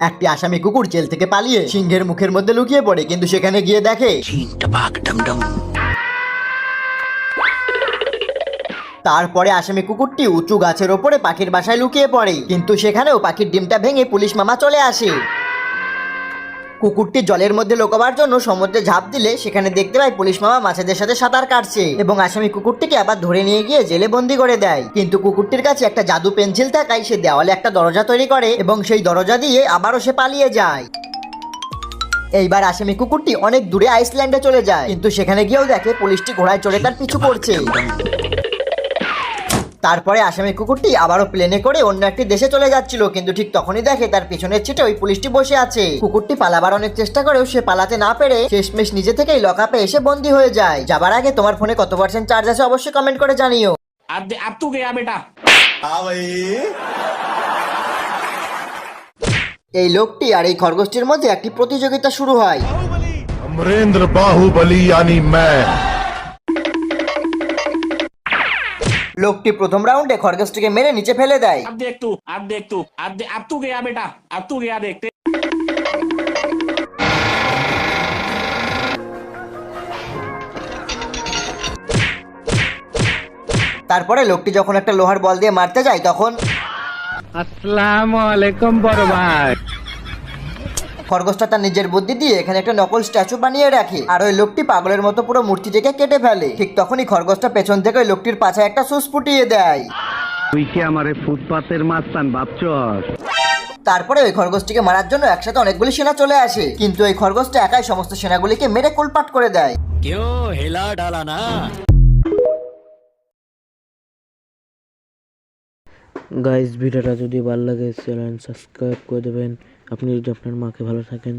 একটি আসামি কুকুর জেল থেকে পালিয়ে সিংহের মুখের মধ্যে লুকিয়ে পড়ে, কিন্তু সেখানে গিয়ে দেখে তারপরে আসামি কুকুরটি উঁচু গাছের ওপরে পাখির বাসায় লুকিয়ে পড়ে, কিন্তু সেখানেও পাখির ডিমটা ভেঙে পুলিশ মামা চলে আসে। কুকুরটি জলের মধ্যে লুকাবার জন্য সমুদ্রে ঝাঁপ দিলে সেখানে দেখতে পায় পুলিশ মামা মাছেদের সাথে সাঁতার কাটছে এবং আসামি কুকুরটিকে আবার ধরে নিয়ে গিয়ে জেলে বন্দি করে দেয়। কিন্তু কুকুরটির কাছে একটা জাদু পেন্সিল থাকায় সে দেওয়ালে একটা দরজা তৈরি করে এবং সেই দরজা দিয়ে আবারও সে পালিয়ে যায়। এইবার আসামি কুকুরটি অনেক দূরে আইসল্যান্ডে চলে যায়, কিন্তু সেখানে গিয়েও দেখে পুলিশটি ঘোড়ায় চড়ে তার পিছু করছে। তারপরে আসামি কুকুরটি আবারও প্লেনে করে অন্য একটি দেশে চলে যাচ্ছিল, কিন্তু ঠিক তখনই দেখে তার পিছনের সিটে ওই পুলিশটি বসে আছে। কুকুরটি পালাবার অনেক চেষ্টা করেও সে পালাতে না পেরে শেষমেশ নিজে থেকেই লকআপে এসে বন্দী হয়ে যায়। যাবার আগে তোমার ফোনে কত % চার্জ আছে অবশ্যই কমেন্ট করে জানিও। अब तू गया बेटा। এই লোকটি আর এই খরগোশটির মধ্যে একটি প্রতিযোগিতা শুরু হয়। अमरेंद्र बाहुबली यानी मैं। লোকটি প্রথম রাউন্ডে খরগোশটিকে মেরে নিচে ফেলে দেয়। अब देख तू अब तू गया बेटा, अब तू गया देखते। তারপরে লোকটি যখন একটা লোহার বল দিয়ে মারতে যায় তখন আসসালামু আলাইকুম বড় ভাই। খরগোশটা তার নিজের বুদ্ধি দিয়ে এখানে একটা নকল স্ট্যাচু বানিয়ে রাখে, আর ওই লোকটি পাগলের মতো পুরো মূর্তিটিকে কেটে ফেলে। ঠিক তখনই খরগোশটা পেছন থেকে ওই লোকটির পাছায় একটা সুস ফুটিয়ে দেয়। তুই কি আমারে ফুটপাতের মাস্তান ভাবছস? তারপরে ওই খরগোশটিকে মারার জন্য একসাথে অনেকগুলি সেনা চলে আসে, কিন্তু ওই খরগোশটা একাই সমস্ত সেনাগুলিকে মেরে কুলপাট করে দেয়। क्यों हिला डाला ना। গাইস ভিডিওটা যদি ভালো লাগে চ্যানেল সাবস্ক্রাইব করে দেবেন। আপনি যদি আপনার মাকে ভালো থাকেন